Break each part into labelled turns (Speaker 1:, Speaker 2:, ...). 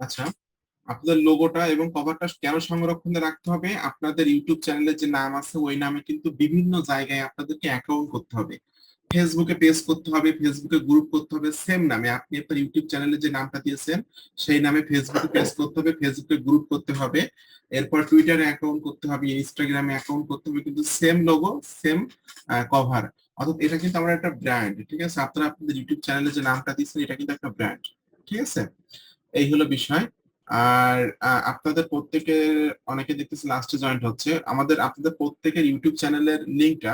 Speaker 1: আচ্ছা, আপনাদের লোগোটা এবং কভারটা কেন সংরক্ষণে রাখতে হবে? আপনাদের ইউটিউব চ্যানেলের যে নাম আছে ওই নামে কিন্তু বিভিন্ন জায়গায় আপনাদেরকে অ্যাকাউন্ট করতে হবে। ফেসবুকে পেজ করতে হবে, ফেসবুকে গ্রুপ করতে হবে সেম নামে। আপনি আপনার ইউটিউব চ্যানেলে যে নামটা দিয়েছেন সেই নামে ফেসবুকে পেজ করতে হবে, ফেসবুকে গ্রুপ করতে হবে, এরপর টুইটারে অ্যাকাউন্ট করতে হবে, ইনস্টাগ্রামে অ্যাকাউন্ট করতে হবে, কিন্তু সেম লোগো, সেম কভার। অর্থাৎ এটা কিন্তু আমার একটা ব্র্যান্ড, ঠিক আছে? আপনারা আপনাদের ইউটিউব চ্যানেলে যে নামটা দিয়েছেন এটা কিন্তু একটা ব্র্যান্ড, ঠিক আছে? এই হলো বিষয়। আর আপনাদের প্রত্যেকের, অনেকে দেখতেছি লাস্টে জয়েন্ট হচ্ছে, আপনাদের প্রত্যেকের ইউটিউব চ্যানেলের লিঙ্কটা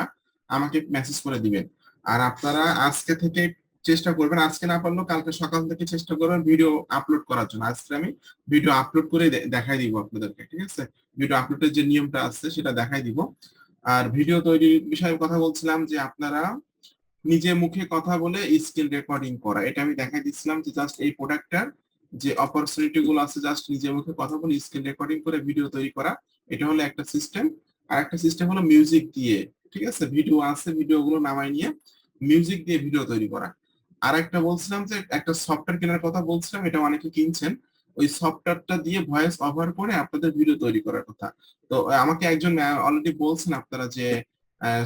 Speaker 1: আমাকে মেসেজ করে দিবেন। আর আপনারা আজকে থেকে চেষ্টা করবেন, আজকে না পারলেও কালকে সকাল থেকে চেষ্টা করবেন ভিডিও আপলোড করার জন্য। আজকে আমি ভিডিও আপলোড করে দেখাই দিব আপনাদেরকে, ঠিক আছে? ভিডিও আপলোডের যে নিয়মটা আছে সেটা দেখাই দিব। আর ভিডিও তৈরির বিষয়ে কথা বলছিলাম যে আপনারা নিজে মুখে কথা বলে স্ক্রিন রেকর্ডিং করা, এটা আমি দেখাই দিচ্ছিলাম যে জাস্ট এই প্রোডাক্টটার যে অপরচুনিটি গুলো আছে, জাস্ট নিজে মুখে কথা বলে স্ক্রিন রেকর্ডিং করে ভিডিও তৈরি করা, এটা হলো একটা সিস্টেম। আর একটা সিস্টেম হলো মিউজিক দিয়ে, ঠিক আছে? ভিডিও আছে, ভিডিও গুলো নামাই নিয়ে মিউজিক দিয়ে ভিডিও তৈরি করা। আর একটা বলছিলাম যে একটা সফটওয়্যার কেনার কথা বলছিলাম, এটা অনেকে কিনছেন। ওই সফটওয়্যারটা দিয়ে ভয়েস ওভার করে আপনাদের ভিডিও তৈরি করার কথা। তো আমাকে একজন অলরেডি বলছেন আপনারা যে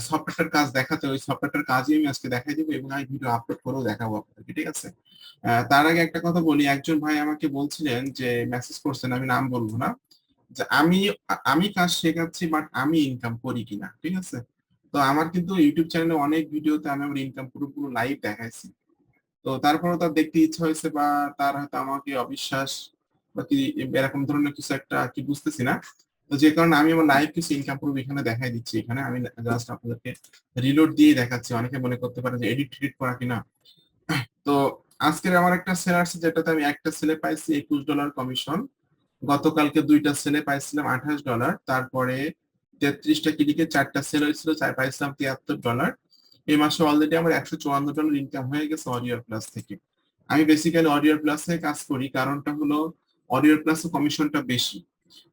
Speaker 1: সফটওয়্যারটার কাজ দেখাতে, ওই সফটওয়্যারটার কাজই আমি আজকে দেখাই দিব এবং আমি ভিডিও আপলোড করেও দেখাবো আপনাদেরকে, ঠিক আছে? তার আগে একটা কথা বলি, একজন ভাই আমাকে বলছিলেন যে, মেসেজ করছেন, আমি নাম বলবো না, যে আমি আমি কাজ শেখাচ্ছি বাট আমি ইনকাম করি কিনা, ঠিক আছে? তো আমার কিন্তু ইউটিউব চ্যানেলে অনেক ভিডিওতে আমি আমার ইনকাম পুরো লাইভ দেখাইছি। তো তারপরেও তার দেখতে ইচ্ছা হয়েছে, বা তার হয়তো আমাকে অবিশ্বাস বা কি এরকম ধরনের কিছু একটা কি বুঝতেছি না। তো যে কারণে আমি আমার লাইভ কিছু ইনকাম প্রুফ এখানে দেখাই দিচ্ছি। এখানে আমি জাস্ট আপনাদেরকে রিলোড দিয়ে দেখাচ্ছি, অনেকে মনে করতে পারে যে এডিট টেডিট করা কিনা। তো আজকের আমার একটা সেল আসছে যেটাতে আমি একটা সেলে পাইছি $21 কমিশন। গতকালকে দুইটা সেলে পাইছিলাম $28। তারপরে 33টা ক্লিকে চারটা সেল হয়েছিল, পাইছিলাম $73। এই মাসে অলরেডি আমার $154 ইনকাম হয়ে গেছে অডিও প্লাস থেকে। আমি বেসিক্যালি অডিও প্লাস থেকে কাজ করি, কারণটা হলো অডিও প্লাস কমিশনটা বেশি।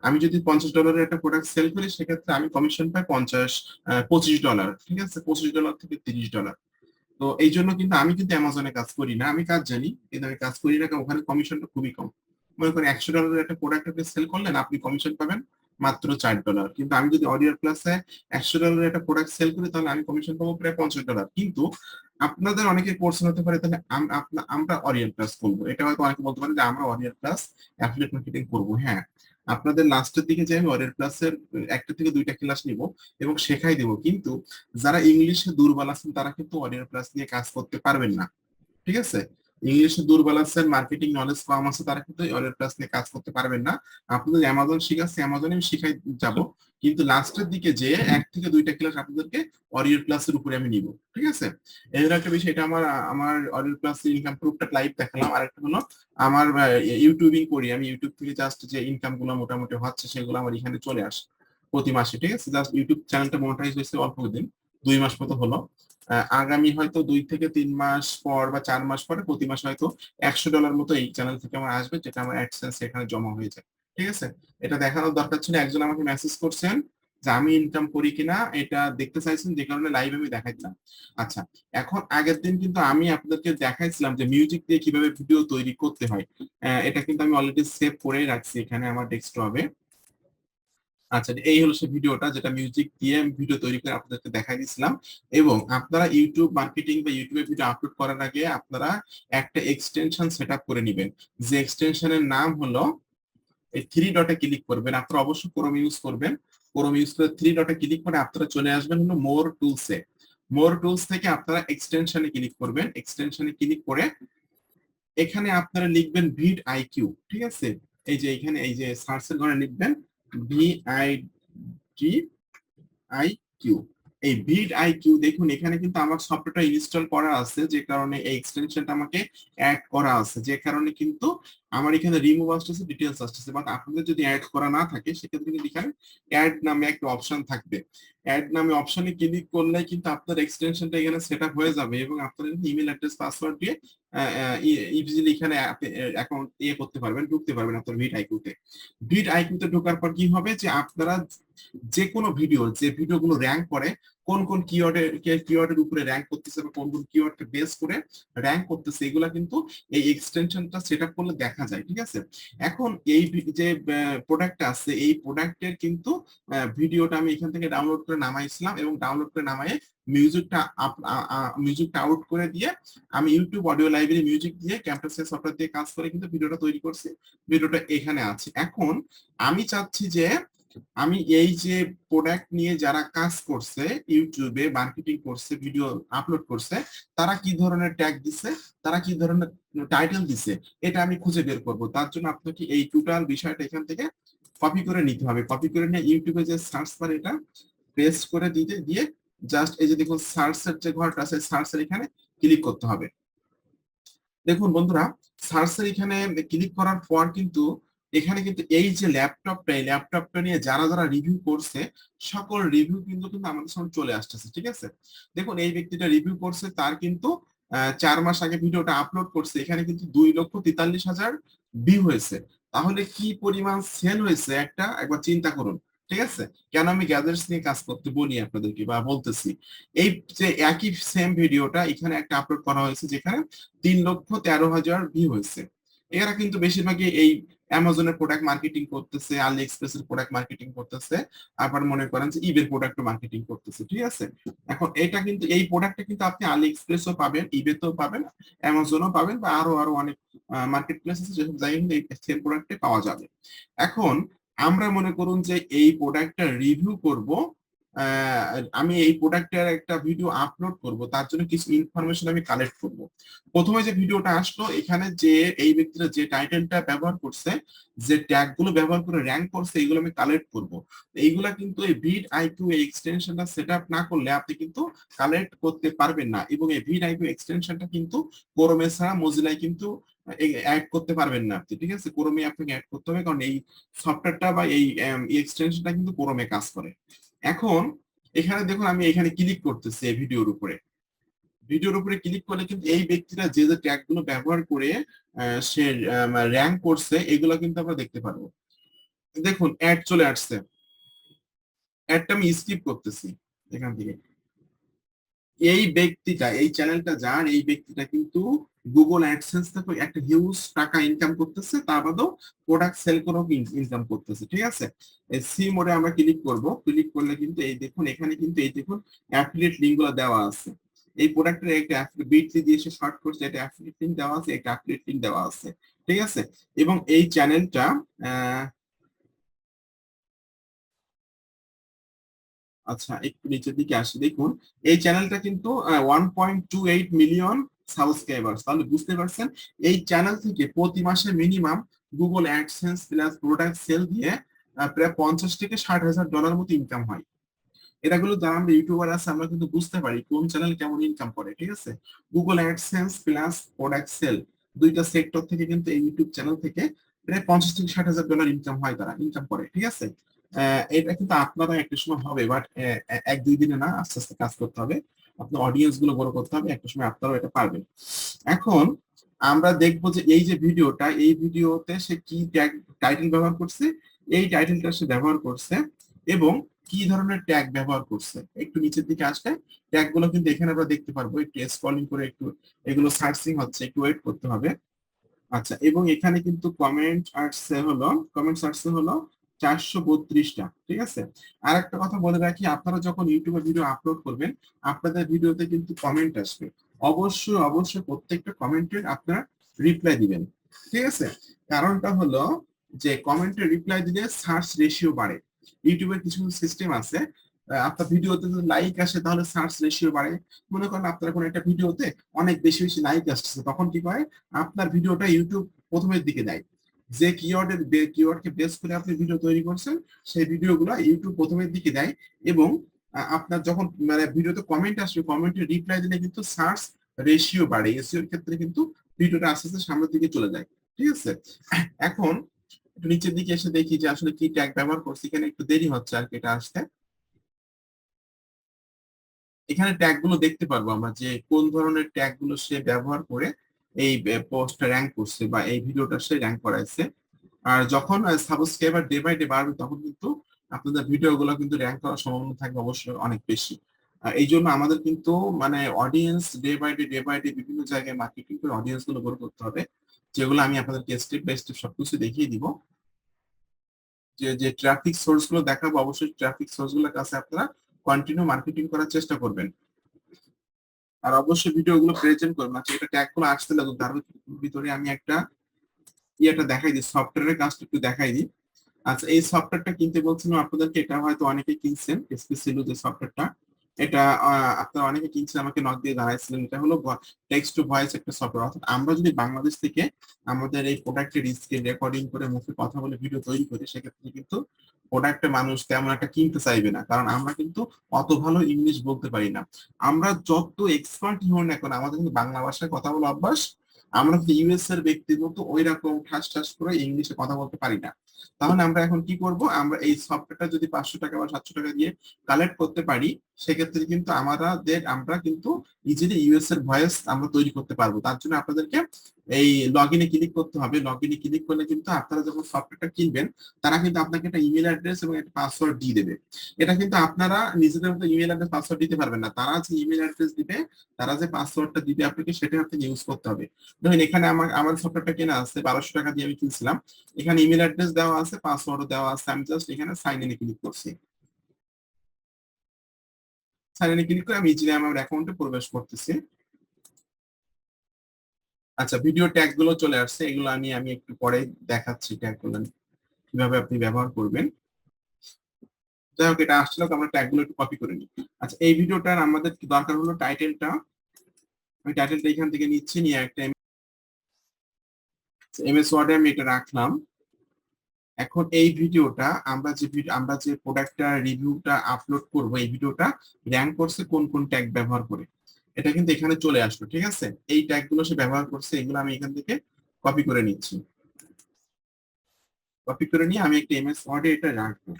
Speaker 1: আমি যদি $50 একটা প্রোডাক্ট সেল করি সেক্ষেত্রে আমি কমিশন পাই $25, ঠিক আছে? $25 থেকে $30। তো এই জন্য কিন্তু আমি কিন্তু অ্যামাজনে কাজ করি না, আমি কাজ জানি কিন্তু আমি কাজ করি না, কারণ ওখানে কমিশনটা খুবই কম। মনে করেন $100 একটা প্রোডাক্ট আপনি সেল করলেন, আপনি কমিশন পাবেন মাত্র $4। কিন্তু আমি যদি অডিও প্লাসে $100 একটা প্রোডাক্ট সেল করি তাহলে আমি কমিশন পাবো প্রায় $50। কিন্তু আপনাদের অনেকের কোর্স হতে পারে তাহলে আমরা অরিয়েন্ট প্লাস করবো, এটা হয়তো অনেকে বলতে পারে যে আমরা অরিয়েন্ট প্লাস অ্যাফিলিয়েট মার্কেটিং করবো। হ্যাঁ, আপনাদের লাস্টের দিকে যে আমি অরিয়েন্ট প্লাসের একটা থেকে দুইটা ক্লাস নিব এবং শেখাই দেবো, কিন্তু যারা ইংলিশে দুর্বল আছেন তারা কিন্তু অডিও প্লাস নিয়ে কাজ করতে পারবেন না, ঠিক আছে? ইংলিশে দুর্বল আছেন, মার্কেটিং নলেজ কম আছে, তারা কিন্তু অডিও প্লাস নিয়ে কাজ করতে পারবেন না। আপনাদের অ্যামাজন শিখাচ্ছে, অ্যামাজনে আমি শিখাই যাব, কিন্তু লাস্টের দিকে যে এক থেকে দুইটা ক্লাস আপনাদেরকে অডিও প্লাসের উপরে আমি নিব, ঠিক আছে? এই হলো একটা বিষয়। এটা আমার আমার অডিও প্লাস ইনকাম প্রুফটা লাইভ দেখালাম। আর একটা হলো আমার ইউটিউবিং করি আমি, ইউটিউব থেকে জাস্ট যে ইনকাম গুলো মোটামুটি হচ্ছে সেগুলো আমার এখানে চলে আসে প্রতি মাসে, ঠিক আছে? জাস্ট ইউটিউব চ্যানেলটা মনিটাইজ হয়েছে অল্প দিন, 2 মাস মতো হলো। আগামী হয়তো 2 থেকে 3 মাস পর বা 4 মাস পরে প্রতি মাসে হয়তো $100 মতো এই চ্যানেল থেকে আমার আসবে, যেটা আমার অ্যাডসেন্স এখানে জমা হয়ে যায়, ঠিক আছে? এটা দেখানোর দরকার ছিল। একজন আমাকে মেসেজ করছেন যে আমি ইনকাম করি কিনা, এটা দেখতে চাইছেন, যে কারণে লাইভ আমি দেখাইছিলাম। আচ্ছা, এখন আগের দিন কিন্তু আমি আপনাদেরকে দেখাইছিলাম যে মিউজিক দিয়ে কিভাবে ভিডিও তৈরি করতে হয়। এটা কিন্তু আমি অলরেডি সেভ করে রাখছি এখানে আমার ডেস্কটপে। আচ্ছা, এই হলো সেই ভিডিওটা যেটা মিউজিক দিয়ে আমি ভিডিও তৈরি করে আপনাদেরকে দেখাই দিয়েছিলাম। এবং আপনারা ইউটিউব মার্কেটিং বা ইউটিউবে ভিডিও আপলোড করার আগে আপনারা একটা এক্সটেনশন সেট আপ করে নেবেন, যে এক্সটেনশনের নাম হলো, এই থ্রি ডটে ক্লিক করবেন, আপনারা অবশ্যই ক্রোম ইউজ করবেন। ক্রোম ইউজ করে থ্রি ডটে ক্লিক করে আপনারা চলে আসবেন হলো মোর টুলসে। মোর টুলস থেকে আপনারা এক্সটেনশনে ক্লিক করবেন, এক্সটেনশনে ক্লিক করে এখানে আপনারা লিখবেন ভিড আইকিউ, ঠিক আছে? এই যে এখানে এই যে সার্চের ঘরে লিখবেন VID আইকিউ। এই ভিড আইকিউ দেখুন, এখানে কিন্তু আমার সফটওয়্যারটা ইনস্টল করা আছে, যে কারণে এই এক্সটেনশনটা আমাকে অ্যাড করা আছে, যে কারণে কিন্তু আমার এখানে রিমুভ আসতেছে, ডিটেলস আসতেছে। বাট আপনাদের যদি অ্যাড করা না থাকে সেক্ষেত্রে কিন্তু এখানে অ্যাড নামে একটা অপশন থাকবে। অ্যাড নামে অপশনে ক্লিক করলে কিন্তু আপনার এক্সটেনশনটা এখানে সেট আপ হয়ে যাবে এবং আপনার ইমেল অ্যাড্রেস পাসওয়ার্ড দিয়ে ইজিলি এখানে অ্যাকাউন্ট করতে পারবেন, ঢুকতে পারবেন আপনার ভিড আইকিউতে। ভিড আইকিউতে ঢোকার পর কি হবে যে আপনারা যে কোনো ভিডিও, যে ভিডিওগুলো র্যাঙ্ক করে কোন কোন কিওয়ার্ডের উপরে র্যাঙ্ক করতেছে বা কোন কোন কিওয়ার্ডকে বেস করে র্যাঙ্ক করতেছে, এগুলা কিন্তু এই এক্সটেনশনটা সেট আপ করলে দেখা যায়। ঠিক আছে, এখন এই যে প্রোডাক্ট আছে, এই প্রোডাক্টের কিন্তু ভিডিওটা আমি এখান থেকে ডাউনলোড করে নামাইছিলাম, এবং ডাউনলোড করে নামাই মিউজিকটা আউট করে দিয়ে আমি ইউটিউব অডিও লাইব্রেরি মিউজিক দিয়ে ক্যাম্পাসের সফটওয়্যার দিয়ে কাজ করে কিন্তু ভিডিওটা তৈরি করছি। ভিডিওটা এখানে আছে। এখন আমি চাচ্ছি যে আমি এই যে প্রোডাক্ট নিয়ে যারা কাজ করছে, ইউটিউবে মার্কেটিং করছে, ভিডিও আপলোড করছে, তারা কি ধরনের ট্যাগ দিছে, তারা কি ধরনের টাইটেল দিছে, এটা আমি খুঁজে বের করব। তার জন্য আপনাকে এই টোটাল বিষয়টা এখান থেকে কপি করে নিতে হবে। কপি করে নিয়ে ইউটিউবে যে সার্চ বার, এটা পেস্ট করে দিতে দিয়ে জাস্ট এই যে দেখুন সার্চের যে ঘরটা আছে, সার্চের এখানে ক্লিক করতে হবে। দেখুন বন্ধুরা, সার্চের এখানে ক্লিক করার পর কিন্তু এখানে কিন্তু এই যে ল্যাপটপটা, এই ল্যাপটপটা নিয়ে যারা যারা রিভিউ করছে, সকল রিভিউ কিন্তু কিন্তু আমাদের সামনে চলে আসতেছে। ঠিক আছে, দেখুন এই ব্যক্তিটা রিভিউ করছে, তার কিন্তু 4 মাস আগে ভিডিওটা আপলোড করছে, এখানে কিন্তু 2,43,000 ভিউ হয়েছে। তাহলে কি পরিমাণ সেল হয়েছে একটা একবার চিন্তা করুন। ঠিক আছে, কেন আমি গ্যাজেটস নিয়ে কাজ করতে বলি আপনাদেরকে বা বলতেছি, এই যে একই সেম ভিডিওটা এখানে একটা আপলোড করা হয়েছে, যেখানে 3,13,000 ভিউ হয়েছে। এরা কিন্তু বেশিরভাগই এই অ্যামাজনের প্রোডাক্ট মার্কেটিং করতেছে, আলি এক্সপ্রেসের প্রোডাক্ট মার্কেটিং করতেছে, আবার মনে করেন যে ইবের প্রোডাক্ট মার্কেটিং করতেছে। ঠিক আছে, এখন এটা কিন্তু এই প্রোডাক্টটা কিন্তু আপনি আলি এক্সপ্রেসও পাবেন, ইবেতেও পাবেন, অ্যামাজনও পাবেন, বা আরো আরো অনেক মার্কেট প্লেস আছে, যেসব জায়গায় কিন্তু এই সেম প্রোডাক্টে পাওয়া যাবে। এখন আমরা মনে করুন যে এই প্রোডাক্টটা রিভিউ করব, আমি এই প্রোডাক্টের একটা ভিডিও আপলোড করব, তার জন্য কিছু ইনফরমেশন আমি কালেক্ট করব। প্রথমে যে ভিডিওটা আসলো, এখানে যে এই ব্যক্তিরা যে টাইটেলটা ব্যবহার করছে, যে ট্যাগ গুলো ব্যবহার করে র্যাঙ্ক করছে, এইগুলো আমি কালেক্ট করব। এইগুলা কিন্তু এই ভিড আইকিউ এই এক্সটেনশনটা সেট আপ না করলে আপনি কিন্তু কালেক্ট করতে পারবেন না, এবং এই ভিড আইকিউ এক্সটেনশনটা কিন্তু ক্রোমে ছাড়া মজিলায় কিন্তু অ্যাড করতে পারবেন না আপনি। ঠিক আছে, ক্রোমে আপনাকে অ্যাড করতে হবে, কারণ এই সফটওয়্যারটা বা এই এক্সটেনশনটা কিন্তু ক্রোমে কাজ করে। এখন এখানে দেখুন, আমি এখানে ক্লিক করতেছি এই ভিডিওর উপরে ক্লিক করলে কিন্তু এই ব্যক্তিরা যে যে ট্যাগ গুলো ব্যবহার করে সে র্যাঙ্ক করছে, এগুলো কিন্তু আমরা দেখতে পারবো। দেখুন অ্যাড চলে আসছে, অ্যাডটা আমি স্কিপ করতেছি এখান থেকে। এই ব্যক্তিটা, এই চ্যানেলটা যার, এই ব্যক্তিটা কিন্তু গুগল অ্যাডসেন্স থেকে একটা হিউজ টাকা ইনকাম করতেছে, তার বাদেও প্রোডাক্ট সেল করেও ইনকাম করতেছে। ঠিক আছে, এই সি মোডে আমরা ক্লিক করব। ক্লিক করলে কিন্তু এই দেখুন, এখানে কিন্তু এই দেখুন অ্যাফিলিয়েট লিঙ্ক গুলো দেওয়া আছে। এই প্রোডাক্টের একটা বিটলি দিয়ে সে শর্ট করছে, এটা অ্যাফিলিয়েট লিঙ্ক দেওয়া আছে, একটা অ্যাফিলিয়েট লিঙ্ক দেওয়া আছে। ঠিক আছে, এবং এই চ্যানেলটা আচ্ছা একটু নিচের দিকে আসি, দেখুন এই চ্যানেলটা কিন্তু 1.28 মিলিয়ন সাবস্ক্রাইবার্স। তাহলে বুঝতে পারছেন, এই চ্যানেল থেকে প্রতি মাসে minimum Google AdSense plus product sale দিয়ে প্রায় 50 থেকে 60 হাজার ডলার মতো ইনকাম হয়। এটাগুলো যারা আমরা ইউটিউবার আছে, আমরা কিন্তু বুঝতে পারি কোন চ্যানেল কেমন ইনকাম করে। ঠিক আছে, Google AdSense plus product sale, দুইটা সেক্টর থেকে কিন্তু এই ইউটিউব চ্যানেল থেকে প্রায় 50 থেকে 60 হাজার ডলার ইনকাম হয়, তারা ইনকাম করে। ঠিক আছে, এটা কিন্তু আপনারা একটা সময় হবে, বাট 1-2 দিনে না, আস্তে আস্তে কাজ করতে হবে, আপনার অডিয়েন্স গুলো বড় করতে হবে, একটা সময় আপনারাও এটা পারবেন। এখন আমরা দেখবো যে এই যে ভিডিওটা, এই ভিডিওতে সে কি টাইটেল ব্যবহার করছে, এই টাইটেলটা সে ব্যবহার করছে, এবং কি ধরনের ট্যাগ ব্যবহার করছে। একটু নিচের দিকে আসলে ট্যাগ গুলো কিন্তু এখানে আমরা দেখতে পারবো। একটু স্ক্রলিং করে একটু এগুলো সার্চিং হচ্ছে, একটু ওয়েট করতে হবে। আচ্ছা, এবং এখানে কিন্তু কমেন্টস আসছে হলো 432টা। ঠিক আছে, আর একটা কথা বলে রাখি, আপনারা যখন ইউটিউবে ভিডিও আপলোড করবেন, আপনাদের ভিডিওতে কিন্তু কমেন্ট আসবে। অবশ্যই অবশ্যই প্রত্যেকটা কমেন্টের আপনারা রিপ্লাই দিবেন। ঠিক আছে, কারণটা হলো যে কমেন্টে রিপ্লাই দিলে সার্চ রেশিও বাড়ে। ইউটিউবের কিছু সিস্টেম আছে, আপনার ভিডিওতে যদি লাইক আসে তাহলে সার্চ রেশিও বাড়ে। মনে করেন আপনার কোনো একটা ভিডিওতে অনেক বেশি বেশি লাইক আসছে, তখন কি করে, আপনার ভিডিওটা ইউটিউব প্রথমের দিকে দেয়। যে কিওয়ার্ডকে বেস করে আপনি ভিডিও তৈরি করছেন, সেই ভিডিওগুলো ইউটিউব প্রথমের দিকে দেয়। এবং আপনার যখন মানে ভিডিওতে কমেন্ট আসবে, কমেন্টে রিপ্লাই দিলে কিন্তু সার্চ রেশিও বাড়ে। এসইও এর ক্ষেত্রে কিন্তু ভিডিওটা আস্তে আস্তে সামনের দিকে চলে যায়। ঠিক আছে, এখন একটু নিচের দিকে এসে দেখি যে আসলে কি ট্যাগ ব্যবহার করছি। এখানে একটু দেরি হচ্ছে আর কি এটা আসতে। এখানে ট্যাগ গুলো দেখতে পারবো আমরা যে কোন ধরনের ট্যাগ গুলো সে ব্যবহার করে এই পোস্টটা র্যাঙ্ক করছে বা এই ভিডিওটা সে র্যাঙ্ক করাইছে। আর যখন সাবস্ক্রাইবার ডে বাই ডে বাড়বে, তখন কিন্তু আপনাদের ভিডিও গুলো কিন্তু র্যাঙ্ক করার সম্ভাবনা থাকবে অবশ্যই অনেক বেশি। এই জন্য আমাদের কিন্তু মানে অডিয়েন্স ডে বাই ডে বিভিন্ন জায়গায় মার্কেটিং করে অডিয়েন্স গুলো গ্রো করতে হবে, যেগুলো আমি আপনাদেরকে স্টেপ বাই স্টেপ সবকিছু দেখিয়ে দিব। যে যে ট্রাফিক সোর্স গুলো দেখাবো, অবশ্যই ট্রাফিক সোর্স গুলোর কাছে আপনারা কন্টিনিউ মার্কেটিং করার চেষ্টা করবেন। আর অবশ্যই ভিডিও গুলো প্রেজেন্ট করবেন। আচ্ছা, এটা ট্যাগ গুলো আসতে লাগুক, তার ভিতরে আমি একটা ইয়েটা দেখাই দিই, সফটওয়্যারের কাজটা একটু দেখাই দিই। আচ্ছা, এই সফটওয়্যারটা কিনতে বলছিলাম আপনাদেরকে, এটা হয়তো অনেকে কিনছেন, স্পেশালি যে সফটওয়্যারটা, এটা আপনারা অনেকে কিনছেন, আমাকে নক দিয়ে জানাইছিলেন। এটা হলো টেক্সট টু ভয়েস একটা সফটওয়্যার। অর্থাৎ আমরা যদি বাংলাদেশ থেকে আমাদের এই প্রোডাক্টের স্ক্রিন রেকর্ডিং করে মুখে কথা বলে ভিডিও তৈরি করি, সেক্ষেত্রে কিন্তু প্রোডাক্টটা মানুষ তেমন একটা কিনতে চাইবে না, কারণ আমরা কিন্তু অত ভালো ইংলিশ বলতে পারি না। আমরা যত এক্সপার্ট হই না কেন, আমাদের কিন্তু বাংলা ভাষায় কথা বলা অভ্যাস। আমরা কিন্তু ইউএস এর ব্যক্তির মতো ওই রকম ঠাস ঠাস করে ইংলিশে কথা বলতে পারি না। তাহলে আমরা এখন কি করব, আমরা এই সফটওয়্যারটা যদি 500 টাকা বা 700 টাকা দিয়ে কালেক্ট করতে পারি, সেক্ষেত্রে কিন্তু আমরা কিন্তু ইজিলি ইউএস এর ভয়েস আমরা তৈরি করতে পারবো। তার জন্য আপনাদেরকে এই লগ ইনে ক্লিক করতে হবে। লগ ইনে ক্লিক করলে কিন্তু আপনারা যখন সফটওয়্যারটা কিনবেন, তারা কিন্তু আপনাকে একটা ইমেল অ্যাড্রেস এবং একটা পাসওয়ার্ড দিয়ে দেবে। এটা কিন্তু আপনারা নিজেদের মতো ইমেল অ্যাড্রেস পাসওয়ার্ড দিতে পারবেন না, তারা যে ইমেল অ্যাড্রেস দিবে, তারা যে পাসওয়ার্ডটা দিবে আপনাকে, সেটা আপনাকে ইউজ করতে হবে। ধরুন এখানে আমার সফটওয়্যারটা কেনা আছে 1200 টাকা দিয়ে, আমি কিনছিলাম। এখানে ইমেল অ্যাড্রেস দেওয়া আছে, পাসওয়ার্ডও দেওয়া আছে, আমি জাস্ট এখানে সাইন ইনে ক্লিক করছি। সাইন ইনে ক্লিক করে আমি ইজিলি আমার অ্যাকাউন্টে প্রবেশ করতেছি। আচ্ছা, ভিডিও ট্যাগ গুলো চলে আসছে, এগুলো আমি আমি একটু পরে দেখাচ্ছি ট্যাগ গুলো কিভাবে আপনি ব্যবহার করবেন। যাই হোক, এটা আসছিল তো, আমরা ট্যাগ গুলো একটু কপি করে নিই। আচ্ছা, এই ভিডিওটার আমাদের কি দরকার হলো টাইটেলটা। আমি টাইটেলটা এখান থেকে নিচ্ছি, নিয়ে একটা এমএস ওয়ার্ডে আমি এটা রাখলাম। এখন এই ভিডিওটা আমরা যে প্রোডাক্টটা রিভিউটা আপলোড করব, এই ভিডিওটা র্যাঙ্ক করছে কোন কোন ট্যাগ ব্যবহার করে, এটা কিন্তু এখানে চলে আসলো। ঠিক আছে, এই ট্যাগ গুলো সে ব্যবহার করছে, এগুলো আমি এখান থেকে কপি করে নিচ্ছি। কপি করে নিয়ে আমি একটা এমএস ওয়ার্ডে এটা রাখবো।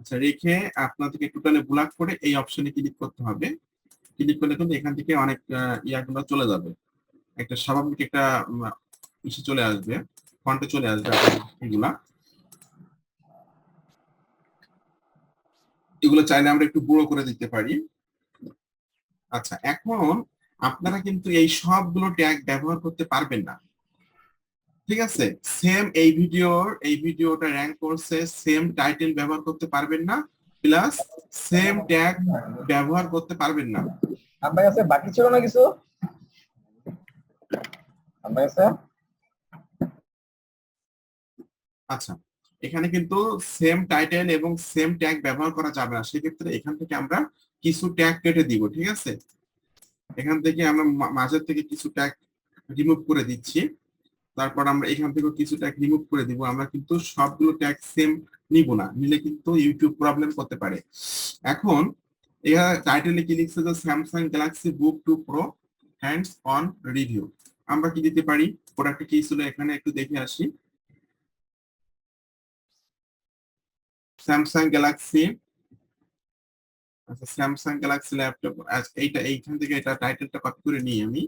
Speaker 1: আচ্ছা, রেখে আপনাদেরকে টোটালে ব্লক করে এই অপশনে ক্লিক করতে হবে। ক্লিক করলে কিন্তু এখান থেকে অনেক ইয়াগুলো চলে যাবে, একটা স্বাভাবিক একটা ইসে চলে আসবে, ফন্টে চলে আসবে এগুলা। এগুলো চাইলে আমরা একটু বড় করে দিতে পারি। আচ্ছা, এখন আপনারা কিন্তু এই সবগুলো ট্যাগ ব্যবহার করতে পারবেন না। ঠিক আছে, সেম এই ভিডিওটা র্যাঙ্ক করছে, সেম টাইটেল ব্যবহার করতে পারবেন না, প্লাস সেম ট্যাগ ব্যবহার করতে পারবেন না।
Speaker 2: আমার কাছে বাকি ছিল না কিছু, আমার কাছে।
Speaker 1: আচ্ছা, এখানে কিন্তু সেম টাইটেল এবং সেম ট্যাগ ব্যবহার করা যাবে না, সেক্ষেত্রে এখান থেকে আমরা কিছু ট্যাগ কেটে দিব। ঠিক আছে, এখান থেকে আমরা মাঝের থেকে কিছু ট্যাগ রিমুভ করে দিচ্ছি। তারপর আমরা এখান থেকে কিছু ট্যাগ রিমুভ করে দিব। আমরা কিন্তু সবগুলো ট্যাগ সেম নিব না, নিলে কিন্তু ইউটিউব প্রবলেম করতে পারে। এখন এখানে টাইটেলে কি লিখছে যে Samsung Galaxy book 2 pro hands on review. আমরা কি দিতে পারি, প্রোডাক্টটা কি ছিল এখানে একটু দেখে আসি। স্যামসাং গ্যালাক্সি, আচ্ছা স্যামসাং গ্যালাক্সি ল্যাপটপ, এইটা এইখান থেকে এটা টাইটেলটা কপি করে নিই আমি।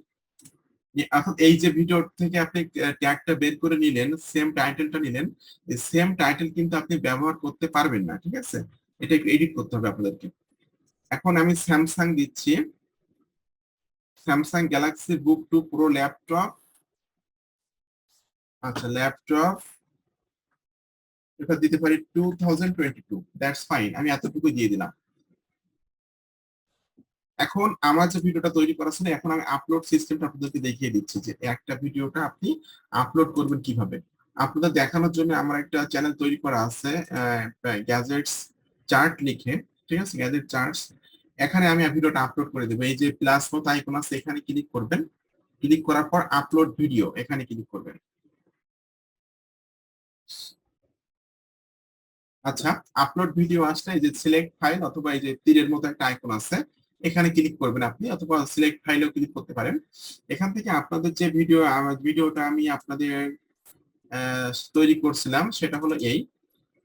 Speaker 1: এখন এই যে ভিডিও থেকে আপনি ট্যাগটা বের করে নিলেন, সেম টাইটেলটা নিলেন, এই সেম টাইটেল কিন্তু আপনি ব্যবহার করতে পারবেন না। ঠিক আছে, এটা একটু এডিট করতে হবে আপনাদেরকে। এখন আমি স্যামসাং দিচ্ছি, স্যামসাং গ্যালাক্সি বুক 2 প্রো ল্যাপটপ। আচ্ছা, ল্যাপটপ এটা দিতে পারি 2022, দ্যাটস ফাইন, আমি এতটুকু দিয়ে দিলাম। এখন আমার যে ভিডিওটা তৈরি করা ছিল, এখন আমি আপলোড সিস্টেমটা আপনাদেরকে দেখিয়ে দিচ্ছি যে একটা ভিডিওটা আপনি আপলোড করবেন কিভাবে। আপনাদের দেখানোর জন্য আমার একটা চ্যানেল তৈরি করা আছে, গ্যাজেটস চার্ট লিখে। ঠিক আছে, গ্যাজেট চার্টস, এখানে আমি ভিডিওটা আপলোড করে দেবো। এই যে প্লাস মতো আইকন আছে, এখানে ক্লিক করবেন। ক্লিক করার পর আপলোড ভিডিও, এখানে ক্লিক করবেন। আচ্ছা, আপলোড ভিডিও আসলে এই যে সিলেক্ট ফাইল অথবা এই যে তীরের মতো একটা আইকন আছে, এখানে ক্লিক করবেন আপনি, অথবা সিলেক্ট ফাইলেও ক্লিক করতে পারেন। এখান থেকে আপনাদের যে ভিডিওটা আমি আপনাদের তৈরি করছিলাম, সেটা হলো এই।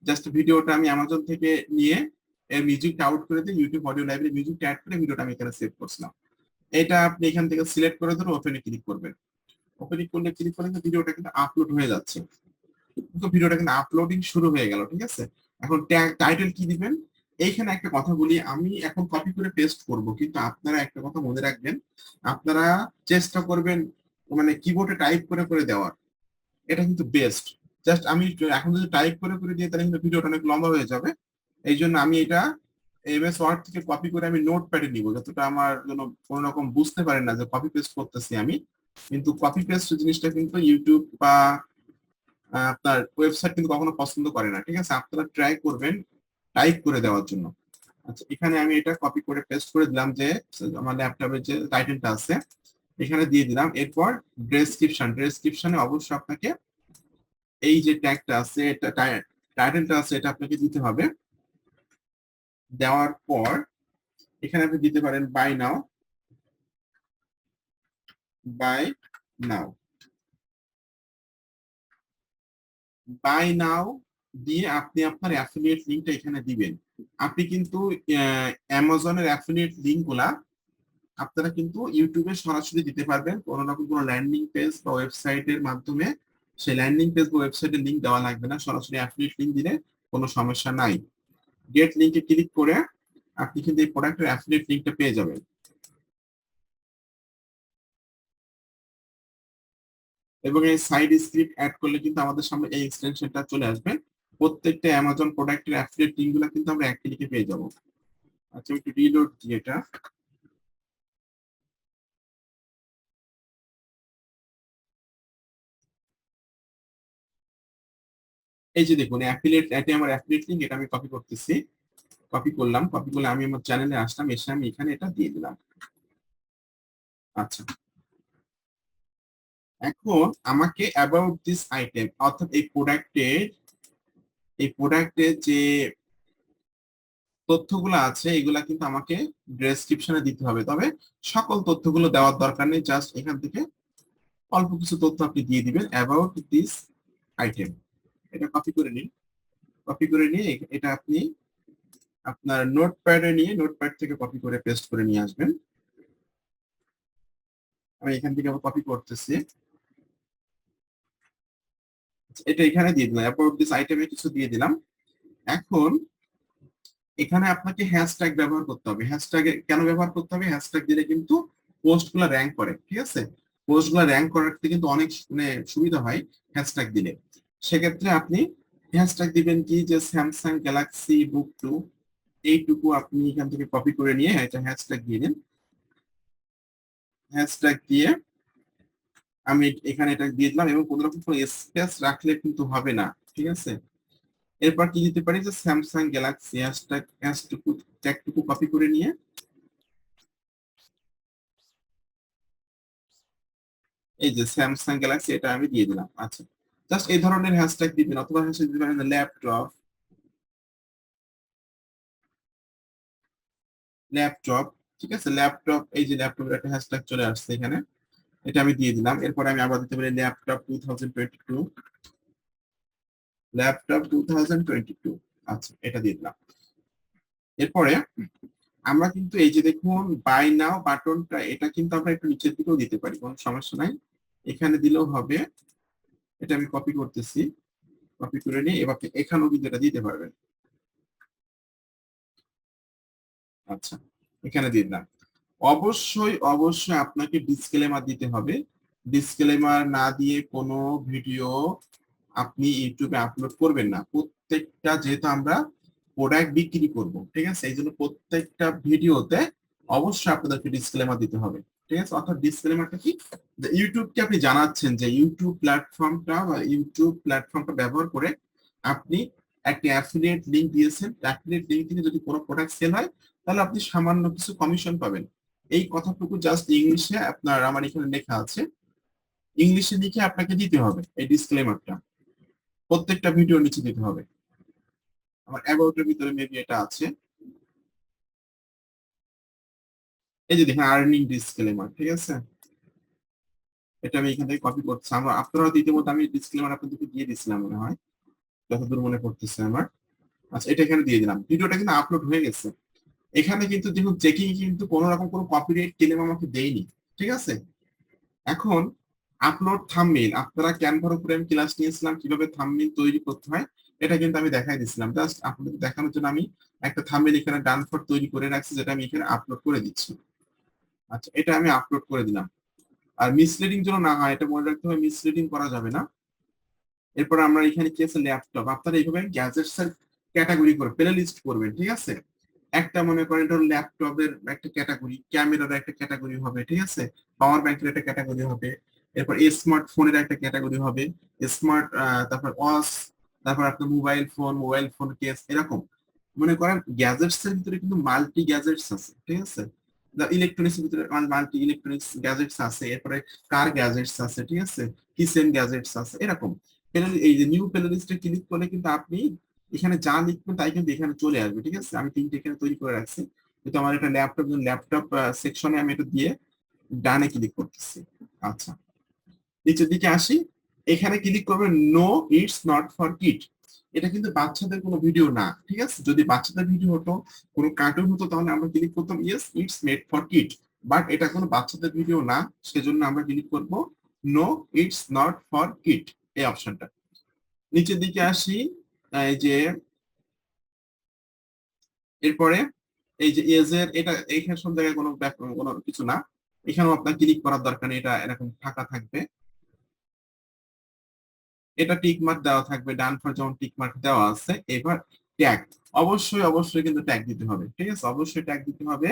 Speaker 1: জাস্ট ভিডিওটা আমি অ্যামাজন থেকে নিয়ে এর মিউজিকটা আউট করে দিয়ে ইউটিউব অডিও লাইব্রেরি মিউজিকটা অ্যাড করে ভিডিওটা আমি এখানে সেভ করছিলাম। এটা আপনি এখান থেকে সিলেক্ট করে ধরে ওপেনে ক্লিক করবেন। ওপেনে করলে ক্লিক করলে ভিডিওটা কিন্তু আপলোড হয়ে যাচ্ছে, কিন্তু ভিডিওটা কিন্তু আপলোডিং শুরু হয়ে গেল। ঠিক আছে, এখন টাইটেল কি দিবেন, এইখানে একটা কথা বলি, আমি এখন কপি করে পেস্ট করব, কিন্তু আপনারা একটা কথা মনে রাখবেন, আপনারা চেষ্টা করবেন মানে কিবোর্ডে টাইপ করে করে দেওয়ার, এটা কিন্তু বেস্ট। জাস্ট আমি এখন যদি টাইপ করে করে দিই তাহলে কিন্তু ভিডিওটা অনেক লম্বা হয়ে যাবে। এই জন্য আমি এটা এমএস ওয়ার্ড থেকে কপি করে আমি নোট প্যাডে নিব, যতটা আমার জন্য কোনো রকম বুঝতে পারেন না যে কপি পেস্ট করতেছি আমি। কিন্তু কপি পেস্ট জিনিসটা কিন্তু ইউটিউব বা আপনার ওয়েবসাইট কিন্তু কখনো পছন্দ করে না, ঠিক আছে? আপনারা ট্রাই করবেন টাইপ করে দেওয়ার জন্য। আচ্ছা, এখানে আমি এটা কপি করে পেস্ট করে দিলাম, যে আমার ল্যাপটপের যে টাইটেলটা আছে এখানে দিয়ে দিলাম। এরপর ডেসক্রিপশনে অবশ্যই আপনাকে এই যে ট্যাগটা আছে, এটা টাইটেলটা আছে, এটা আপনাকে দিতে হবে। দেওয়ার পর এখানে আপনি দিতে পারেন বাই নাও বাই নাও দিয়ে আপনি আপনার অ্যাফিলিয়েট লিঙ্কটা এখানে দিবেন। আপনি কিন্তু অ্যামাজনের অ্যাফিলিয়েট লিঙ্ক গুলা আপনারা কিন্তু ইউটিউবে সরাসরি দিতে পারবেন, কোনো রকম কোনো ল্যান্ডিং পেজ বা ওয়েবসাইটের মাধ্যমে সেই ল্যান্ডিং পেজ বা ওয়েবসাইটের লিঙ্ক দেওয়া লাগবে না, সরাসরি অ্যাফিলিয়েট লিঙ্ক দিলে কোনো সমস্যা নাই। গেট লিঙ্কে ক্লিক করে আপনি কিন্তু এই প্রোডাক্টের অ্যাফিলিয়েট লিঙ্কটা পেয়ে যাবেন। এবং এই সাইড স্ক্রিপ্ট অ্যাড করলে কিন্তু আমাদের সামনে এই এক্সটেনশনটা চলে আসবে। প্রত্যেকটা অ্যামাজন প্রোডাক্টের অ্যাফিলিয়েট লিঙ্কগুলো কিন্তু আমরা এক ক্লিকে পেয়ে যাব। আচ্ছা, একটু রিলোড দিই এটা। এই যে দেখুন অ্যাফিলিয়েট, এটা আমার অ্যাফিলিয়েট লিংক, এটা আমি কপি করতেছি। কপি করলাম, কপি করলে আমি আমার চ্যানেলে আসলাম, এসে আমি এখানে এটা দিয়ে দিলাম। আচ্ছা, এখন আমাকে অ্যাবাউট দিস আইটেম, অর্থাৎ এই প্রোডাক্টের যে তথ্যগুলো আছে এগুলা কিন্তু আমাকে ডেসক্রিপশনে দিতে হবে। তবে সকল তথ্যগুলো দেওয়ার দরকার নেই, জাস্ট এখান থেকে অল্প কিছু তথ্য আপনি দিয়ে দিবেন অ্যাবাউট দিস আইটেম। এটা কপি করে নিন। কপি করে নিয়ে এটা আপনি আপনার নোটপ্যাডে নিয়ে নোটপ্যাড থেকে কপি করে পেস্ট করে নিয়ে আসবেন। আমি এখান থেকে আবার কপি করতেছি, এটা এখানে দিয়ে দিলাম, অ্যাবাউট দিস আইটেমে কিছু দিয়ে দিলাম। এখন এখানে আপনাকে হ্যাশট্যাগ ব্যবহার করতে হবে। হ্যাশট্যাগ কেন ব্যবহার করতে হবে? হ্যাশট্যাগ দিলে কিন্তু পোস্ট গুলা র্যাঙ্ক করে, ঠিক আছে? পোস্ট গুলা র্যাঙ্ক করাতে কিন্তু অনেক মানে সুবিধা হয় হ্যাশট্যাগ দিলে। সেক্ষেত্রে আপনি হ্যাশট্যাগ দিবেন কি, যে স্যামসাং গ্যালাক্সি বুক 2, এইটুকু আপনি এখান থেকে কপি করে নিয়ে এটা হ্যাশট্যাগ দিয়ে দিন। হ্যাশট্যাগ দিয়ে আমি এখানে এটা দিয়ে দিলাম, এবং কোনো রকম কোনো স্পেস রাখলে কিন্তু হবে না, ঠিক আছে? এরপর কি দিতে পারি, যে স্যামসাং গ্যালাক্সি হ্যাশট্যাগটুকু ট্যাগটুকু কপি করে নিয়ে এই যে স্যামসাং গ্যালাক্সি এটা আমি দিয়ে দিলাম। আচ্ছা, জাস্ট এই ধরনের হ্যাশট্যাগ দিবেন, অথবা হ্যাশট্যাগ দিতে পারেন ল্যাপটপ, ঠিক আছে? ল্যাপটপ, এই যে ল্যাপটপের একটা হ্যাশট্যাগ চলে আসছে এখানে, এটা আমি দিয়ে দিলাম। এরপরে আমি আবার দিতে পারি ল্যাপটপ 2022। আচ্ছা, এটা দিয়ে দিলাম। এরপরে আমরা কিন্তু এই যে দেখুন বাই নাও বাটনটা, এটা কিন্তু আমরা একটু নিচের দিকেও দিতে পারি, কোনো সমস্যা নাই, এখানে দিলেও হবে। এটা আমি কপি করতেছি, কপি করে নিয়ে এবার এখানেও কিন্তু এটা দিতে পারবেন। আচ্ছা, এখানে দিয়ে দিলাম। অবশ্যই অবশ্যই আপনাকে ডিসক্লেমার দিতে হবে। ডিসক্লেমার না দিয়ে কোনো ভিডিও আপনি ইউটিউবে আপলোড করবেন না। প্রত্যেকটা, যেহেতু আমরা প্রোডাক্ট বিক্রি করব, ঠিক আছে, এই জন্য প্রত্যেকটা ভিডিওতে অবশ্যই আপনাদেরকে ডিসক্লেমার দিতে হবে, ঠিক আছে? অর্থাৎ ডিসক্লেমারটা কি, যে ইউটিউবকে আপনি জানাচ্ছেন যে ইউটিউব প্ল্যাটফর্মটা ব্যবহার করে আপনি একটা অ্যাফিলিয়েট লিংক দিয়েছেন, অ্যাফিলিয়েট লিংক থেকে যদি কোনো প্রোডাক্ট সেল হয় তাহলে আপনি সামান্য কিছু কমিশন পাবেন। এই কথাটুকু জাস্ট ইংলিশে আপনার, আমার এখানে লেখা আছে, ইংলিশে লিখে আপনাকে দিতে হবে এই ডিসক্লেমারটা, প্রত্যেকটা ভিডিওর নিচে দিতে হবে। আমার অ্যাবাউট এর ভিতরে মেবি এটা আছে, এই যে দেখেন আর্নিং ডিসক্লেমার, ঠিক আছে? এটা আমি এখান থেকে কপি করছি। আপনারা ইতিমধ্যে আমি ডিসক্লেমার আপনাদেরকে দিয়ে দিচ্ছিলাম মনে হয়, যতদূর মনে পড়তেছে আমার। আচ্ছা, এটা এখানে দিয়ে দিলাম, ভিডিওটা কিন্তু আপলোড হয়ে গেছে। এখানে কিন্তু দেখুন চেকিং কিন্তু কোনো রকম কোনো কপিরাইট ক্লেম আমাকে দেয়নি, ঠিক আছে? এখন আপলোড থাম্বনেইল, আপনারা ক্যানভার উপরে আমি ক্লাস নিয়েছিলাম কিভাবে থাম্বনেইল তৈরি করতে হয়, এটা কিন্তু আমি দেখাই দিচ্ছিলাম। জাস্ট আপনাদের দেখানোর জন্য আমি একটা থাম্বনেইল এখানে ডান ফর তৈরি করে রাখছি, যেটা আমি এখানে আপলোড করে দিচ্ছি। আচ্ছা, এটা আমি আপলোড করে দিলাম। আর মিসলিডিং যেন না হয় এটা মনে রাখতে হবে, মিসলিডিং করা যাবে না। এরপর আমরা এখানে কি আছে, ল্যাপটপ, আপনারা এইভাবে গ্যাজেটস এর ক্যাটাগরি করে প্লে লিস্ট করবেন, ঠিক আছে। একটা মনে করেন এটা ল্যাপটপের একটা ক্যাটাগরি, ক্যামেরার একটা ক্যাটাগরি হবে, ঠিক আছে, পাওয়ার ব্যাংকের একটা ক্যাটাগরি হবে, এরপর স্মার্টফোনের একটা ক্যাটাগরি হবে, স্মার্ট, তারপর ওয়াচ, তারপর আপনার মোবাইল ফোন কেস, এরকম মনে করেন গ্যাজেটস এর ভিতরে কিন্তু মাল্টি গ্যাজেটস আছে, ঠিক আছে। ইলেকট্রনিক্স এর ভিতরে মাল্টি ইলেকট্রনিক্স গ্যাজেটস আছে, এরপরে কার গ্যাজেটস আছে, ঠিক আছে, কিচেন গ্যাজেটস আছে, এরকম। এই যে নিউ প্লে লিস্টে ক্লিক করলে কিন্তু আপনি এখানে যা লিখবেন তাই কিন্তু এখানে চলে আসবে, ঠিক আছে। আমি তিনটে এখানে তৈরি করে রাখছি, কিন্তু আমার এটা ল্যাপটপ সেকশনে আমি এটা দিয়ে ডানে ক্লিক করতেছি। আচ্ছা, নিচের দিকে আসি, এখানে ক্লিক করবেন no it's not for kid. এটা কিন্তু বাচ্চাদের কোনো ভিডিও না, ঠিক আছে। যদি বাচ্চাদের ভিডিও হতো, কোনো কার্টুন হতো, তাহলে আমরা ক্লিক করতাম yes it's made for kid. But এটা কোনো বাচ্চাদের ভিডিও না, সেজন্য আমরা ক্লিক করব no it's not for kid, এই অপশনটা। নিচের দিকে আসি, এই যে এরপরে এই যে এজের, এটা এইখানে সব জায়গায় কোনো কিছু না, এখানেও আপনার ক্লিক করার দরকার নেই, এটা এরকম ফাঁকা থাকবে। এটা টিক মার্ক দেওয়া থাকবে, ডান ফর যেমন টিক মার্ক দেওয়া আছে। এবার ট্যাগ, অবশ্যই কিন্তু ট্যাগ দিতে হবে, ঠিক আছে, অবশ্যই ট্যাগ দিতে হবে।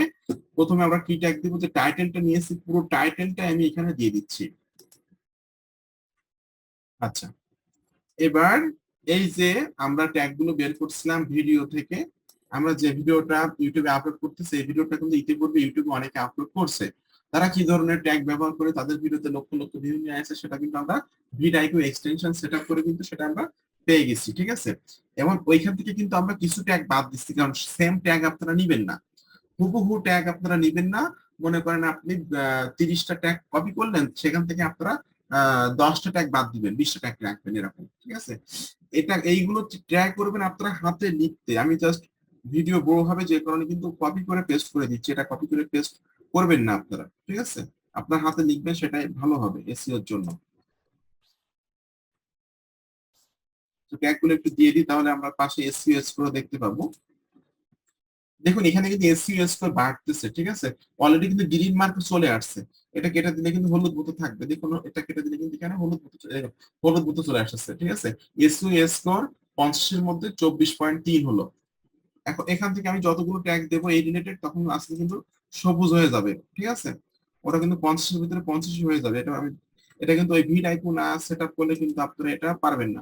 Speaker 1: প্রথমে আমরা কি ট্যাগ দিব, যে টাইটেলটা নিয়েছি, পুরো টাইটেলটা আমি এখানে দিয়ে দিচ্ছি। আচ্ছা, এবার এই যে আমরা ট্যাগ গুলো বের করছিলাম ভিডিও থেকে, আমরা যে ভিডিওটা ইউটিউবে আপলোড করতেছি, এই ভিডিওটা কিন্তু ইতিপূর্বে ইউটিউবে অনেকে আপলোড করছে। তারা কি ধরনের ট্যাগ ব্যবহার করে তাদের ভিডিওতে লক্ষ লক্ষ ভিউ নিয়ে আসে, সেটা কিন্তু আমরা ভিডিও এক্সটেনশন সেট আপ করে কিন্তু সেটা আমরা পেয়ে গেছি, ঠিক আছে। এবং ওইখান থেকে কিন্তু আমরা কিছু ট্যাগ বাদ দিচ্ছি, কারণ সেম ট্যাগ আপনারা নিবেন না, হুবহু ট্যাগ আপনারা নিবেন না। মনে করেন আপনি 30টা ট্যাগ কপি করলেন, সেখান থেকে আপনারা 10টা ট্যাগ বাদ দিবেন, 20টা ট্যাগ রাখবেন, এরকম, ঠিক আছে। এইগুলো ট্রাই করবেন আপনারা হাতে লিখতে। আমি জাস্ট ভিডিও বড় হবে যে কারণে কিন্তু কপি করে পেস্ট করে দিচ্ছি, এটা কপি করে পেস্ট করবেন না আপনারা, ঠিক আছে। আপনার হাতে লিখবেন, সেটাই ভালো হবে এসইও এর জন্য। তো ট্যাগ গুলো একটু দিয়ে দিই, তাহলে আমরা পাশে এসইও স্কোর দেখতে পাবো। দেখুন এখানে কিন্তু এসইও স্কোর বাড়তেছে, ঠিক আছে। অলরেডি কিন্তু গ্রিন মার্ক চলে আসছে, এটা কেটে দিলে কিন্তু হলুদ মতো থাকবে, দেখুন এটা কেটে দিলে কিন্তু এখানে হলুদ মতো চলে আসছে, ঠিক আছে। এসইও স্কোর 50-এর মধ্যে 24.3 হলো। এখন এখান থেকে আমি যতগুলো ট্যাগ দেবো এই রিলেটেড, তখন আজকে কিন্তু সবুজ হয়ে যাবে, ঠিক আছে। ওটা কিন্তু 50-এর ভিতরে 50 হয়ে যাবে। এটা কিন্তু ওই ভিড আইকন না সেট আপ করলে কিন্তু আপনারা এটা পারবেন না।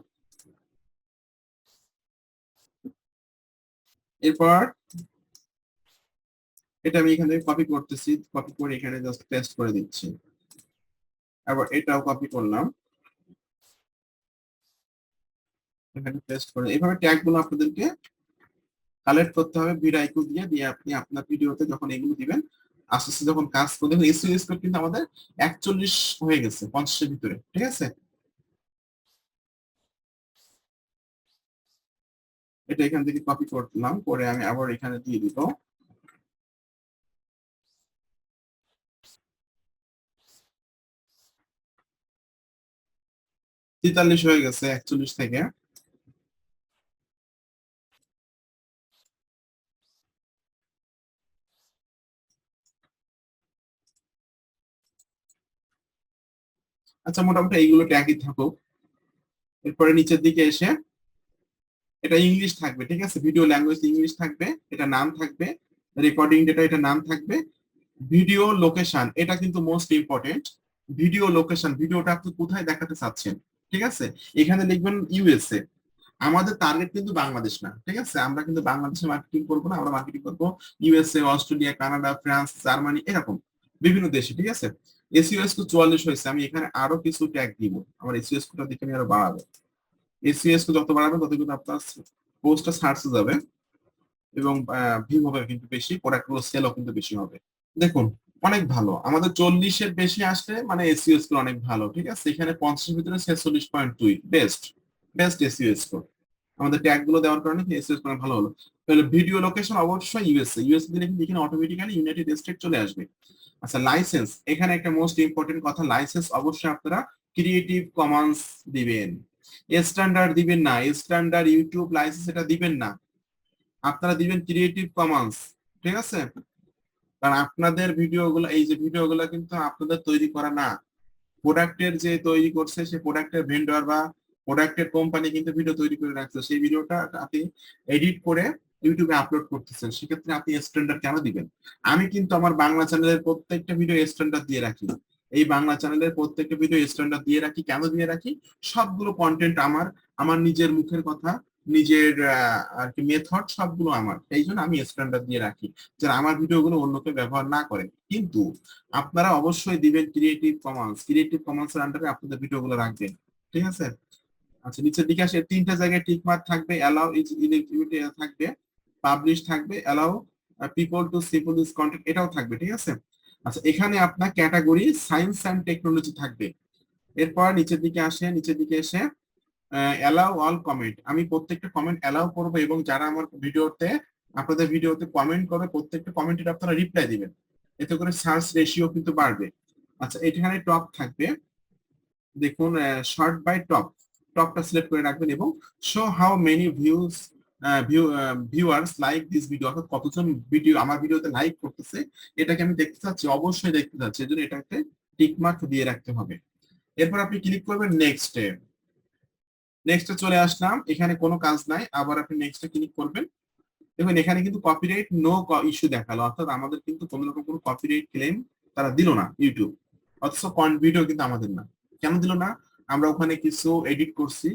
Speaker 1: এরপর এটা আমি এখান থেকে কপি করতেছি, কপি করে এখানে জাস্ট পেস্ট করে দিচ্ছি। আবার এটাও কপি করলাম, এখানে পেস্ট করে, এইভাবে ট্যাগ গুলো আপনাদেরকে কালেক্ট করতে হবে ভিড আইকন দিয়ে দিয়ে আপনি আপনার ভিডিওতে যখন এগুলো দিবেন, আস্তে আস্তে যখন কাজ করবেন, এসইও স্কোর কিন্তু আমাদের 41 হয়ে গেছে 50-এর ভিতরে, ঠিক আছে। এটা এখান থেকে কপি করলাম, করে আমি আবার এখানে দিয়ে দিব। 43 হয়ে গেছে 41 থেকে। আচ্ছা, মোটামুটি এইগুলো ট্যাগই থাকুক। এরপরে নিচের দিকে এসে এটা ইংলিশ থাকবে, ঠিক আছে, ভিডিও ল্যাঙ্গুয়েজ ইংলিশ থাকবে, এটা নাম থাকবে, রেকর্ডিং ডেটা এটা নাম থাকবে। ভিডিও লোকেশন, এটা কিন্তু মোস্ট ইম্পর্টেন্ট। ভিডিও লোকেশন, ভিডিওটা আপনি কোথায় দেখাতে চাচ্ছেন, ঠিক আছে। এখানে লিখবেন ইউএসএ। আমাদের টার্গেট কিন্তু বাংলাদেশ না, ঠিক আছে, আমরা কিন্তু বাংলাদেশে মার্কেটিং করবো না, আমরা মার্কেটিং করবো USA, Australia, Canada, France, Germany, এরকম বিভিন্ন দেশে, ঠিক আছে। এসইও স্কোর 44 হয়েছে, আমি এখানে আরো কিছু ট্যাগ দিব, আমার এসইও স্কোরটা দেখে আমি আরো বাড়াবো। এসইও স্কোর যত বাড়াবে তত কিন্তু আপনার পোস্টটা সার্চে যাবে, এবং ভিউ হবে কিন্তু বেশি, প্রোডাক্ট গুলো সেলও কিন্তু বেশি হবে। দেখুন অনেক ভালো, আমাদের 40-এর বেশি আসলে মানে এসইও স্কোর অনেক ভালো, ঠিক আছে। এখানে 50-এর ভিতরে 46.2 বেস্ট, বেস্ট এসইও স্কোর। আমাদের ট্যাগ গুলো দেওয়ার কারণে এসইও স্কোর ভালো হলো। তাহলে ভিডিও লোকেশন অবশ্যই ইউএসএ, ইউএসএ দিলে কিন্তু এখানে অটোমেটিক্যালি ইউনাইটেড স্টেট চলে আসবে। আচ্ছা, লাইসেন্স, এখানে একটা মোস্ট ইম্পর্টেন্ট কথা, লাইসেন্স অবশ্যই আপনারা ক্রিয়েটিভ কমন্স দিবেন, স্ট্যান্ডার্ড দিবেন না, স্ট্যান্ডার্ড ইউটিউব লাইসেন্স এটা দিবেন না, আপনারা দিবেন ক্রিয়েটিভ কমন্স। ঠিক আছে, কারণ আপনাদের ভিডিওগুলো, এই যে ভিডিওগুলো কিন্তু আপনাদের তৈরি করা না, প্রোডাক্টের যে তৈরি করছে সে প্রোডাক্টের ভেন্ডর বা প্রোডাক্টের কোম্পানি কিন্তু ভিডিও তৈরি করে রাখছে, সেই ভিডিওটা আপনি এডিট করে ইউটিউবে আপলোড করতেছেন, সেক্ষেত্রে আপনি স্ট্যান্ডার্ড কেন দিবেন? আমি কিন্তু আমার বাংলা চ্যানেলের প্রত্যেকটা ভিডিও স্ট্যান্ডার্ড দিয়ে রাখি, এই বাংলা চ্যানেলের প্রত্যেকটা ভিডিও স্ট্যান্ডার্ড দিয়ে রাখি, কেন দিয়ে রাখি? সবগুলো কন্টেন্ট আমার, আমার নিজের মুখের কথা, নিজের আর কি মেথড সবগুলো আমার, এই জন্য আমি স্ট্যান্ডার্ড দিয়ে রাখি, যেন আমার ভিডিওগুলো অন্য কেউ ব্যবহার না করে। কিন্তু আপনারা অবশ্যই দিবেন ক্রিয়েটিভ কমন্স, ক্রিয়েটিভ কমন্স এর আন্ডারে আপনাদের ভিডিওগুলো রাখবেন। ঠিক আছে, আচ্ছা নিচের দিকে আসে, তিনটা জায়গায় টিক মার্ক থাকবে, অ্যালাউ ইজ ইলেক্টিভিটি থাকবে, পাবলিশ থাকবে, allow people to C this content এটাও থাকবে। ঠিক আছে, আচ্ছা এখানে আপনার ক্যাটাগরি সায়েন্স এন্ড টেকনোলজি থাকবে। এরপর নিচের দিকে আসে, নিচের দিকে এসে অ্যালাউ অল কমেন্ট, আমি প্রত্যেকটা কমেন্ট অ্যালাউ করবো, এবং যারা আমার ভিডিওতে, আপনাদের ভিডিওতে কমেন্ট করবে প্রত্যেকটা কমেন্টের আপনারা রিপ্লাই দিবেন, এতে করে সার্চ রেশিও কিন্তু বাড়বে। আচ্ছা এখানে টপ থাকবে, দেখুন শর্ট বাই টপ, টপটা সিলেক্ট করে রাখবেন, এবং show how many views viewers like this video, অর্থাৎ কতজন ভিডিও আমার ভিডিওতে লাইক করতেছে এটাকে আমি দেখতে চাচ্ছি, অবশ্যই দেখতে চাচ্ছি, এজন্য এটাকে টিক মার্ক দিয়ে রাখতে হবে। এরপর আপনি ক্লিক করবেন নেক্সটে, নেক্সটে চলে আসলাম, এখানে কোনো কাজ নাই, আবার আপনি নেক্সটে ক্লিক করবেন। দেখুন এখানে কিন্তু কপিরাইট নো ইস্যু দেখালো, অর্থাৎ আমাদের কিন্তু কোনো রকম কোনো কপিরাইট ক্লেম তারা দিল না ইউটিউব, অথচ ভিডিও কিন্তু আমাদের না। কেন দিল না? আমরা ওখানে কিছু এডিট করছি,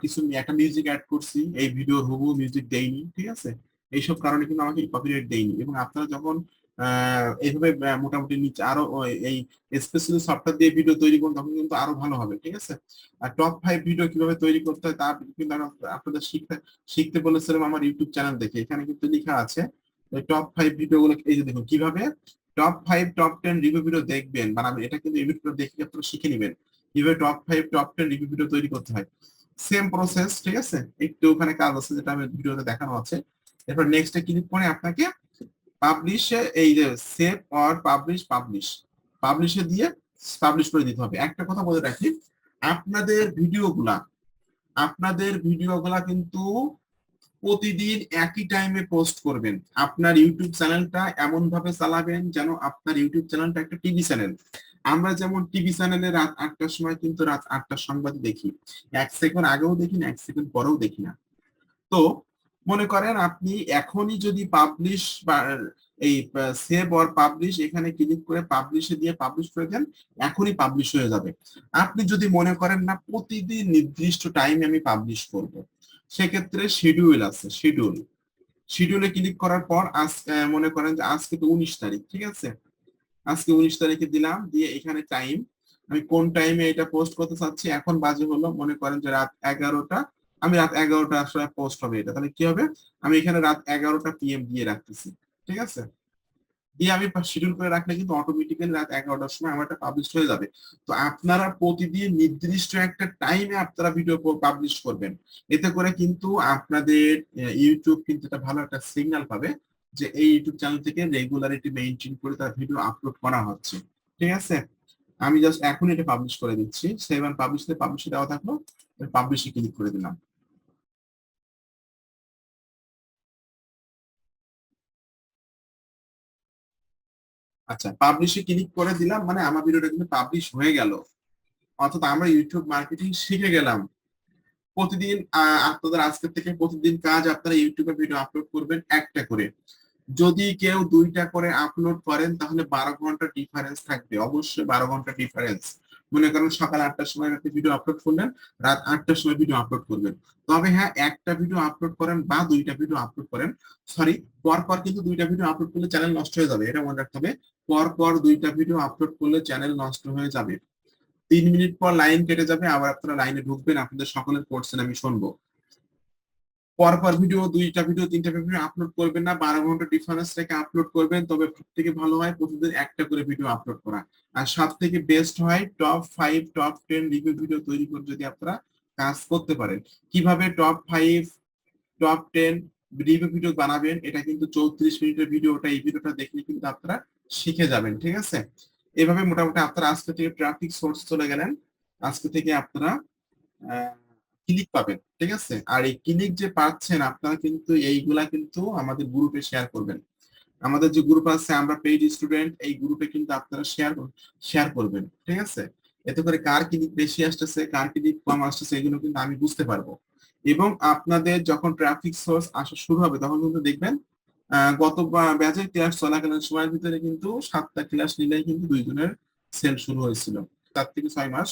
Speaker 1: কিছু একটা মিউজিক অ্যাড করছি, এই ভিডিওর হুবহু মিউজিক দেইনি। ঠিক আছে, এইসব কারণে কিন্তু আমাকে কপিরাইট দেয়নি। এবং আপনারা যখন এইভাবে মোটামুটি নিচে আরো এই স্পেশালি সফটওয়্যার দিয়ে ভিডিও তৈরি করুন, তখন কিন্তু আরো ভালো হবে। ঠিক আছে, আর টপ 5 ভিডিও কিভাবে তৈরি করতে হয় তা কিন্তু আপনাদের শিখতে শিখতে বলেছিলাম আমার ইউটিউব চ্যানেল দেখে, এখানে কিন্তু লেখা আছে টপ 5 ভিডিও গুলো, এই যে দেখুন কিভাবে টপ 5 টপ 10 রিভিউ ভিডিও দেখবেন, মানে এটা কিন্তু এই ভিডিও দেখে আপনারা শিখে নেবেন কিভাবে টপ 5 টপ 10 রিভিউ ভিডিও তৈরি করতে হয়। Same process. ঠিক আছে, একটু ওখানে কাজ আছে যেটা আমি ভিডিওতে দেখানো আছে। এরপর নেক্সটে ক্লিক করে আপনাকে পাবলিশে, এই যে সেভ অর পাবলিশ, পাবলিশে দিয়ে পাবলিশ করে দিতে হবে। একটা কথা বলে রাখি, আপনাদের ভিডিওগুলা, আপনাদের ভিডিওগুলা কিন্তু প্রতিদিন একই টাইমে পোস্ট করবেন। আপনার ইউটিউব চ্যানেলটা এমন ভাবে চালাবেন যেন আপনার ইউটিউব চ্যানেলটা একটা টিভি চ্যানেল। আমরা যেমন টিভি চ্যানেলে রাত 8টার সময় কিন্তু রাত 8টার সংবাদ দেখি, 1 সেকেন্ড আগেও দেখি না, 1 সেকেন্ড পরেও দেখি না। তো মনে করেন আপনি এখনই যদি পাবলিশ বা এই সেভ অর পাবলিশ এখানে ক্লিক করে পাবলিশে দিয়ে পাবলিশ করে দেন, এখনই পাবলিশ হয়ে যাবে। আপনি যদি মনে করেন না প্রতিদিন নির্দিষ্ট টাইমে আমি পাবলিশ করব, সেক্ষেত্রে শিডিউল আছে, শিডিউলে ক্লিক করার পর আজ মনে করেন যে আজকে তো 19 তারিখ। ঠিক আছে, আজকে 19 তারিখে দিলাম, দিয়ে এখানে টাইম, আমি কোন টাইমে এটা পোস্ট করতে চাচ্ছি, এখন বাজে হলো মনে করেন যে রাত 11টা, আমি রাত 11টার সময় পোস্ট হবে এটা, তাহলে কি হবে, আমি এখানে রাত 11টা PM দিয়ে রাখতেছি। ঠিক আছে, দিয়ে আমি শিডিউল করে রাখলে কিন্তু অটোমেটিক্যালি রাত 11টার সময় আমার এটা পাবলিশ হয়ে যাবে। তো আপনারা প্রতিদিন নির্দিষ্ট একটা টাইমে আপনারা ভিডিও পাবলিশ করবেন, এতে করে কিন্তু আপনাদের ইউটিউব কিন্তু একটা ভালো একটা সিগন্যাল পাবে যে এই ইউটিউব চ্যানেল থেকে রেগুলারিটি মেইনটেইন করে তার ভিডিও আপলোড করা হচ্ছে। ঠিক আছে, আমি জাস্ট এখন এটা পাবলিশ করে দিচ্ছি, সেভ এন্ড পাবলিশে দেওয়া থাকলো, পাবলিশে ক্লিক করে দিলাম। আচ্ছা পাবলিশে ক্লিক করে দিলাম, মানে আমার ভিডিওটা কিন্তু পাবলিশ হয়ে গেল, অর্থাৎ আমরা ইউটিউব মার্কেটিং শিখে গেলাম। প্রতিদিন আপনাদের আজকের থেকে প্রতিদিন কাজ, আপনারা ইউটিউবে ভিডিও আপলোড করবেন একটা করে। যদি কেউ 2টা করে আপলোড করেন তাহলে 12 ঘন্টা ডিফারেন্স থাকবে, অবশ্যই 12 ঘন্টা ডিফারেন্স। মনে করেন সকাল 8টার সময় একটা ভিডিও আপলোড করলেন, রাত 8টার সময় ভিডিও আপলোড করবেন। তবে হ্যাঁ, একটা ভিডিও আপলোড করেন বা 2টা ভিডিও আপলোড করেন, সরি পর পর কিন্তু 2টা ভিডিও আপলোড করলে চ্যানেল নষ্ট হয়ে যাবে, এটা মনে রাখতে হবে। পর পর 2টা ভিডিও আপলোড করলে চ্যানেল নষ্ট হয়ে যাবে। 3 মিনিট পর লাইন কেটে যাবে, আবার আপনারা লাইনে ঢুকবেন, আপনাদের সকলের কোর্সেন আমি শুনবো। পরপর ভিডিও, 2টা ভিডিও 3টা ভিডিও আপলোড করবেন না, 12 ঘন্টা ডিফারেন্স রেখে আপলোড করবেন, তবে সব থেকে ভালো হয় প্রতিদিন একটা করে ভিডিও আপলোড করা। আর সব থেকে বেস্ট হয় টপ 5 টপ 10 রিভিউ ভিডিও তৈরি করে যদি আপনারা কাজ করতে পারেন। কিভাবে টপ 5 টপ 10 রিভিউ ভিডিও বানাবেন, এটা কিন্তু 34 মিনিটের ভিডিওটা, এই ভিডিওটা দেখলে কিন্তু আপনারা শিখে যাবেন, ঠিক আছে? এভাবে মোটামুটি আপনারা আজকে থেকে ট্রাফিক সোর্স চলে গেলেন, আজকে থেকে আপনারা ক্লিক পাবেন, ঠিক আছে? আর এই ক্লিক যে পাচ্ছেন আপনারা কিন্তু এইগুলা কিন্তু আমাদের গ্রুপে শেয়ার করবেন। আমাদের যে গ্রুপ আছে আমরা পেইড স্টুডেন্ট, এই গ্রুপে কিন্তু আপনারা শেয়ার করবেন, ঠিক আছে? এতে করে কার ক্লিক বেশি আসতেছে কার ক্লিক কম আসতেছে এগুলো কিন্তু আমি বুঝতে পারবো। এবং আপনাদের যখন ট্রাফিক সোর্স আসা শুরু হবে তখন কিন্তু দেখবেন গত ব্যাচের ক্লাস চলাকালীন সময়ের ভিতরে কিন্তু 7টা ক্লাস নিলেই কিন্তু 2 জনের সেল শুরু হয়েছিল। 4 থেকে 6 মাস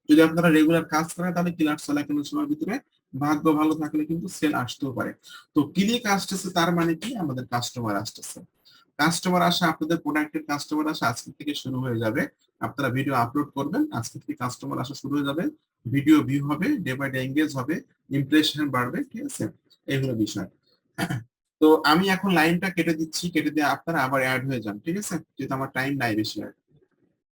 Speaker 1: যদি আপনারা রেগুলার কাজ করেন তাহলে ক্লাস চলাকালীন সময়ের ভিতরে ভাগ্য ভালো থাকলে কিন্তু সেল আসতেও পারে। তো ক্লিক আসতেছে তার মানে কি আমাদের কাস্টমার আসতেছে। কাস্টমার আসা, আপনাদের প্রোডাক্টের কাস্টমার আসা আজকে থেকে শুরু হয়ে যাবে। আপনারা ভিডিও আপলোড করবেন, আজকে থেকে কাস্টমার আসা শুরু হয়ে যাবে, ভিডিও ভিউ হবে, ডে বাই ডে এঙ্গেজ হবে, ইমপ্রেশন বাড়বে, ঠিক আছে? এইগুলো বিষয়। তো আমি এখন লাইনটা কেটে দিচ্ছি, কেটে দিয়ে আপনারা আবার অ্যাড হয়ে যান, ঠিক আছে? যেহেতু আমার টাইম নাই বেশি আর।